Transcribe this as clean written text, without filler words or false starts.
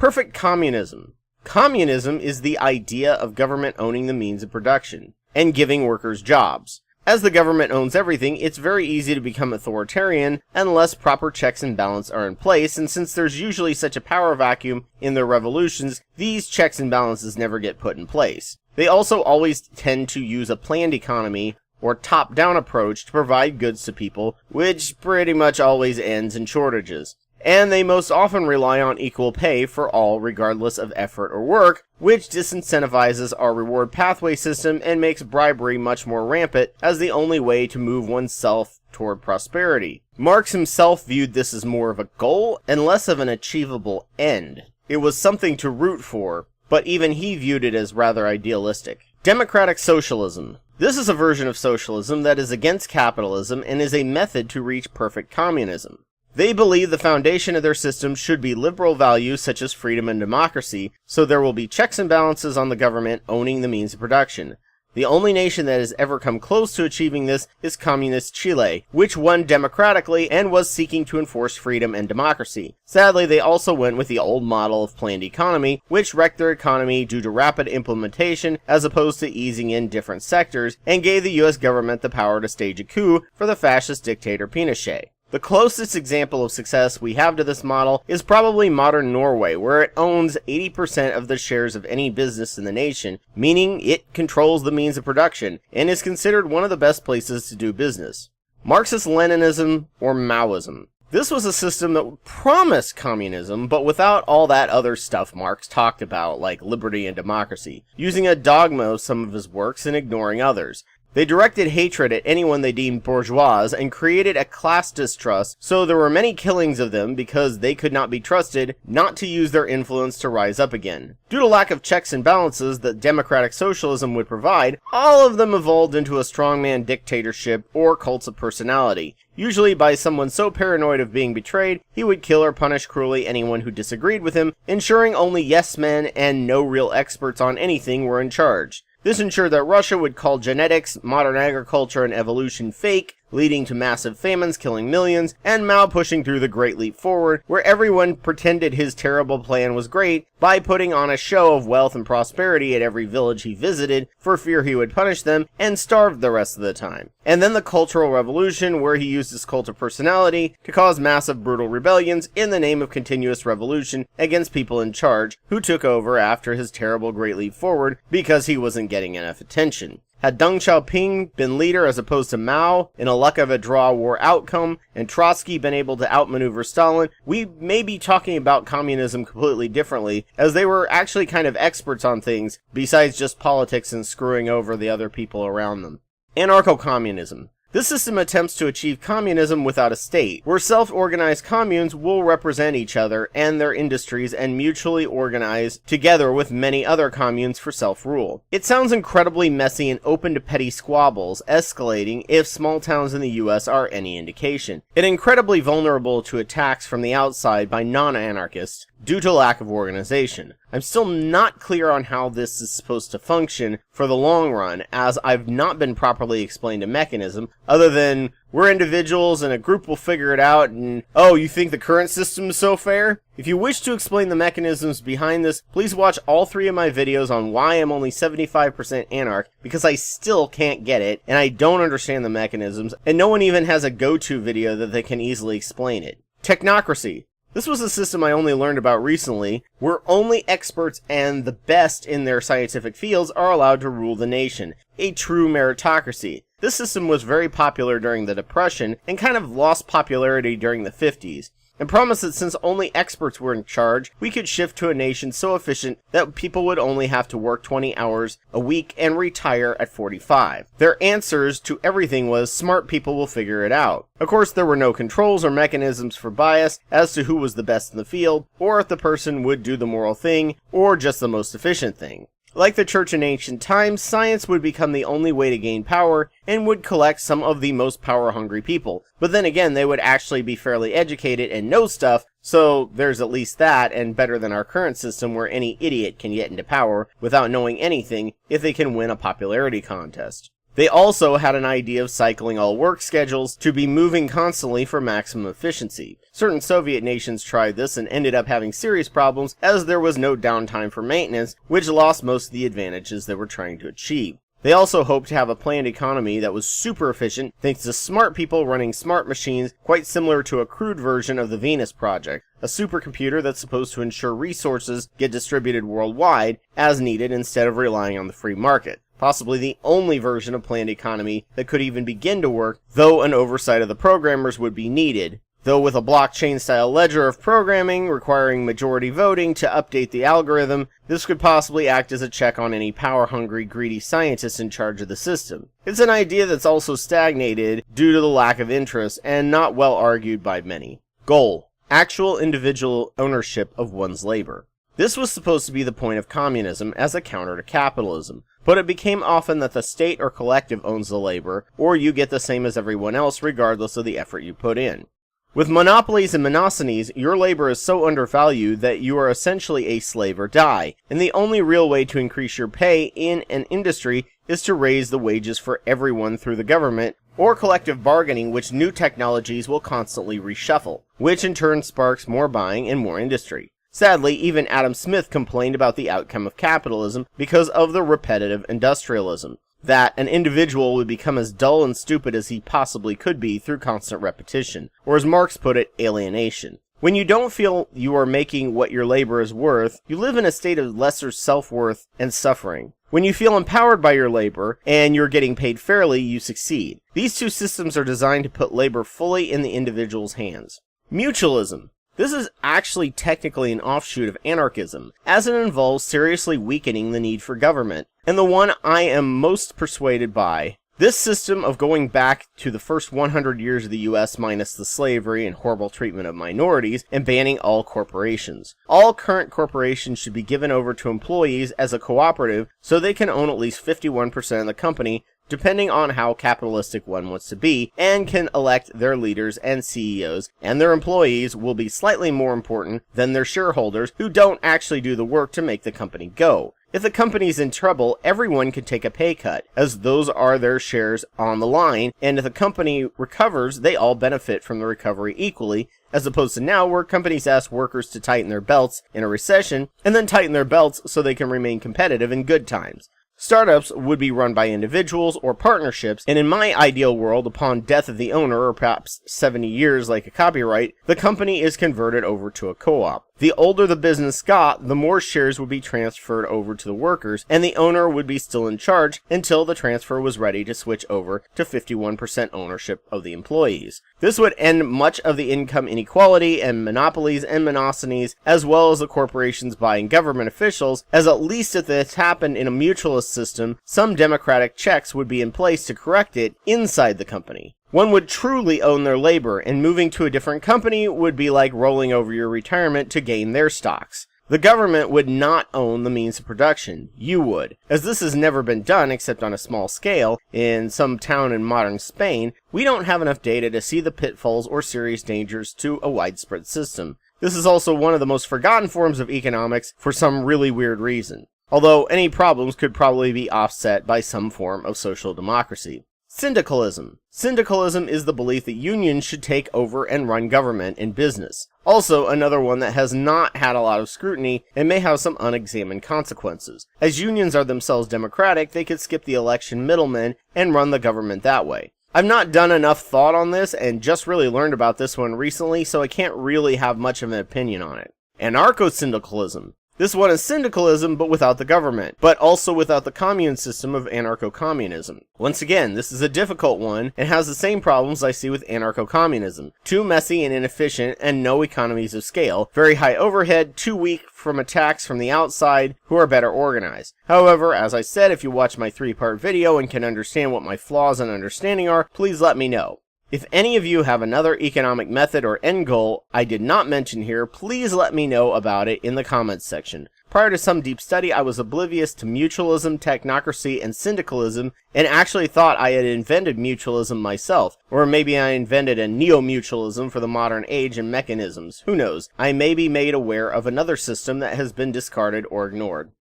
Perfect communism. Communism is the idea of government owning the means of production and giving workers jobs. As the government owns everything, it's very easy to become authoritarian unless proper checks and balance are in place, and since there's usually such a power vacuum in their revolutions, these checks and balances never get put in place. They also always tend to use a planned economy or top-down approach to provide goods to people, which pretty much always ends in shortages. And they most often rely on equal pay for all regardless of effort or work, which disincentivizes our reward pathway system and makes bribery much more rampant as the only way to move oneself toward prosperity. Marx himself viewed this as more of a goal and less of an achievable end. It was something to root for, but even he viewed it as rather idealistic. Democratic socialism. This is a version of socialism that is against capitalism and is a method to reach perfect communism. They believe the foundation of their system should be liberal values such as freedom and democracy, so there will be checks and balances on the government owning the means of production. The only nation that has ever come close to achieving this is Communist Chile, which won democratically and was seeking to enforce freedom and democracy. Sadly, they also went with the old model of planned economy, which wrecked their economy due to rapid implementation as opposed to easing in different sectors, and gave the US government the power to stage a coup for the fascist dictator Pinochet. The closest example of success we have to this model is probably modern Norway, where it owns 80% of the shares of any business in the nation, meaning it controls the means of production, and is considered one of the best places to do business. Marxist-leninism or Maoism. This was a system that promised communism, but without all that other stuff Marx talked about, like liberty and democracy, using a dogma of some of his works and ignoring others. They directed hatred at anyone they deemed bourgeois and created a class distrust, so there were many killings of them because they could not be trusted not to use their influence to rise up again. Due to lack of checks and balances that democratic socialism would provide, all of them evolved into a strongman dictatorship or cults of personality, usually by someone so paranoid of being betrayed he would kill or punish cruelly anyone who disagreed with him, ensuring only yes men and no real experts on anything were in charge. This ensured that Russia would call genetics, modern agriculture, and evolution fake, leading to massive famines killing millions, and Mao pushing through the Great Leap Forward, where everyone pretended his terrible plan was great by putting on a show of wealth and prosperity at every village he visited for fear he would punish them, and starved the rest of the time. And then the Cultural Revolution, where he used his cult of personality to cause massive brutal rebellions in the name of continuous revolution against people in charge, who took over after his terrible Great Leap Forward because he wasn't getting enough attention. Had Deng Xiaoping been leader as opposed to Mao in a luck of a draw war outcome, and Trotsky been able to outmaneuver Stalin, we may be talking about communism completely differently, as they were actually kind of experts on things besides just politics and screwing over the other people around them. Anarcho-communism. This system attempts to achieve communism without a state, where self-organized communes will represent each other and their industries and mutually organize together with many other communes for self-rule. It sounds incredibly messy and open to petty squabbles, escalating if small towns in the US are any indication, and incredibly vulnerable to attacks from the outside by non-anarchists due to lack of organization. I'm still not clear on how this is supposed to function for the long run, as I've not been properly explained a mechanism, other than, we're individuals and a group will figure it out, and, oh, you think the current system is so fair? If you wish to explain the mechanisms behind this, please watch all 3 of my videos on why I'm only 75% anarch, because I still can't get it, and I don't understand the mechanisms, and no one even has a go-to video that they can easily explain it. Technocracy. This was a system I only learned about recently, where only experts and the best in their scientific fields are allowed to rule the nation. A true meritocracy. This system was very popular during the Depression, and kind of lost popularity during the 50s. And promised that since only experts were in charge, we could shift to a nation so efficient that people would only have to work 20 hours a week and retire at 45. Their answers to everything was, smart people will figure it out. Of course, there were no controls or mechanisms for bias as to who was the best in the field, or if the person would do the moral thing, or just the most efficient thing. Like the church in ancient times, science would become the only way to gain power, and would collect some of the most power-hungry people. But then again, they would actually be fairly educated and know stuff, so there's at least that, and better than our current system where any idiot can get into power without knowing anything if they can win a popularity contest. They also had an idea of cycling all work schedules to be moving constantly for maximum efficiency. Certain Soviet nations tried this and ended up having serious problems as there was no downtime for maintenance, which lost most of the advantages they were trying to achieve. They also hoped to have a planned economy that was super efficient thanks to smart people running smart machines, quite similar to a crude version of the Venus Project, a supercomputer that's supposed to ensure resources get distributed worldwide as needed instead of relying on the free market. Possibly the only version of planned economy that could even begin to work, though an oversight of the programmers would be needed. Though with a blockchain-style ledger of programming requiring majority voting to update the algorithm, this could possibly act as a check on any power-hungry, greedy scientists in charge of the system. It's an idea that's also stagnated due to the lack of interest and not well argued by many. Goal: actual individual ownership of one's labor. This was supposed to be the point of communism as a counter to capitalism, but it became often that the state or collective owns the labor, or you get the same as everyone else regardless of the effort you put in. With monopolies and monopsonies, your labor is so undervalued that you are essentially a slave or die, and the only real way to increase your pay in an industry is to raise the wages for everyone through the government, or collective bargaining, which new technologies will constantly reshuffle, which in turn sparks more buying and more industry. Sadly, even Adam Smith complained about the outcome of capitalism because of the repetitive industrialism, that an individual would become as dull and stupid as he possibly could be through constant repetition, or as Marx put it, alienation. When you don't feel you are making what your labor is worth, you live in a state of lesser self-worth and suffering. When you feel empowered by your labor, and you're getting paid fairly, you succeed. These two systems are designed to put labor fully in the individual's hands. Mutualism. This is actually technically an offshoot of anarchism, as it involves seriously weakening the need for government, and the one I am most persuaded by. This system of going back to the first 100 years of the US minus the slavery and horrible treatment of minorities, and banning all corporations. All current corporations should be given over to employees as a cooperative so they can own at least 51% of the company, depending on how capitalistic one wants to be, and can elect their leaders and CEOs, and their employees will be slightly more important than their shareholders who don't actually do the work to make the company go. If the company's in trouble, everyone can take a pay cut, as those are their shares on the line, and if the company recovers, they all benefit from the recovery equally, as opposed to now where companies ask workers to tighten their belts in a recession, and then tighten their belts so they can remain competitive in good times. Startups would be run by individuals or partnerships, and in my ideal world, upon death of the owner, or perhaps 70 years like a copyright, the company is converted over to a co-op. The older the business got, the more shares would be transferred over to the workers, and the owner would be still in charge until the transfer was ready to switch over to 51% ownership of the employees. This would end much of the income inequality and monopolies and monopsonies, as well as the corporations buying government officials, as at least if this happened in a mutualist system, some democratic checks would be in place to correct it inside the company. One would truly own their labor, and moving to a different company would be like rolling over your retirement to gain their stocks. The government would not own the means of production. You would. As this has never been done except on a small scale, in some town in modern Spain, we don't have enough data to see the pitfalls or serious dangers to a widespread system. This is also one of the most forgotten forms of economics for some really weird reason, although any problems could probably be offset by some form of social democracy. Syndicalism. Syndicalism is the belief that unions should take over and run government and business. Also, another one that has not had a lot of scrutiny and may have some unexamined consequences. As unions are themselves democratic, they could skip the election middlemen and run the government that way. I've not done enough thought on this and just really learned about this one recently, so I can't really have much of an opinion on it. Anarcho-syndicalism. This one is syndicalism, but without the government, but also without the commune system of anarcho-communism. Once again, this is a difficult one, and has the same problems I see with anarcho-communism. Too messy and inefficient, and no economies of scale. Very high overhead, too weak from attacks from the outside, who are better organized. However, as I said, if you watch my 3-part video and can understand what my flaws and understanding are, please let me know. If any of you have another economic method or end goal I did not mention here, please let me know about it in the comments section. Prior to some deep study, I was oblivious to mutualism, technocracy, and syndicalism, and actually thought I had invented mutualism myself, or maybe I invented a neo-mutualism for the modern age and mechanisms. Who knows? I may be made aware of another system that has been discarded or ignored.